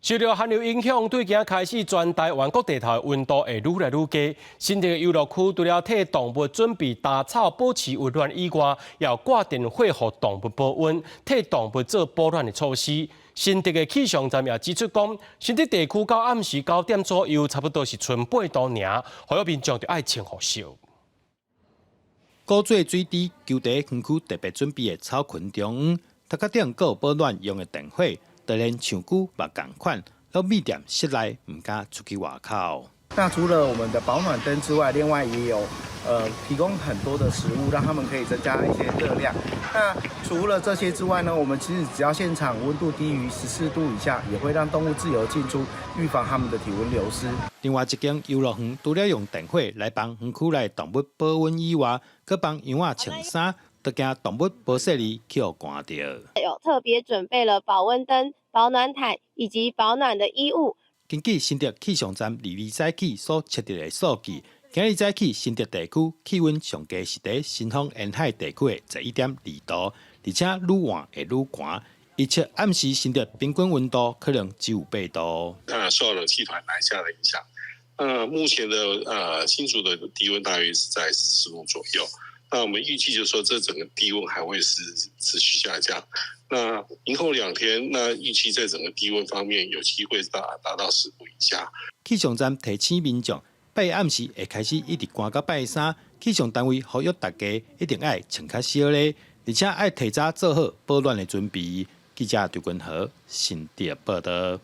受到寒流影响，对今开始全台湾各地头的温度会愈来愈低。新竹的游乐区除了替动物准备大草保持温暖以外，也有挂电火予动物保温，替动物做保暖的措施。新竹的气象站也指出讲，新竹地区到暗时9点左右，差不多是剩8度尔，所以民众就爱穿雨袖。古水水池球地园区特别准备的草群中央，大家顶还有保暖用的电火。当然，像久嘛同款，老米店室内唔敢出去外口。那除了我们的保暖灯之外，另外也有提供很多的食物，让他们可以增加一些热量。那除了这些之外呢，我们其实只要现场温度低于14度以下，也会让动物自由进出，预防它们的体温流失。另外一间游乐园除了用电火来帮园区内动物保温以外，佮帮羊仔穿衫，都惊动物保雪里去互寒到。有特别准备了保温灯、保暖毯以及保暖的衣物。根据新竹气象站2早起所测得的数据，今日早起新竹地区气温上低是在新丰沿海地区的11.2度，而且愈晚会愈寒。预测暗时新竹平均温度可能只有8度。受到冷气团南下的影响，目前的新竹的低温大约是在10度左右。那我们预计就是说，这整个低温还会是持续下降。那明后2天，那预期在整个低温方面有机会达到10度以下。气象站提醒民众，拜暗时会开始一直寒到拜3，气象单位呼吁大家一定要穿较少咧，而且要提早做好保暖的准备。记者刘君和新竹报道。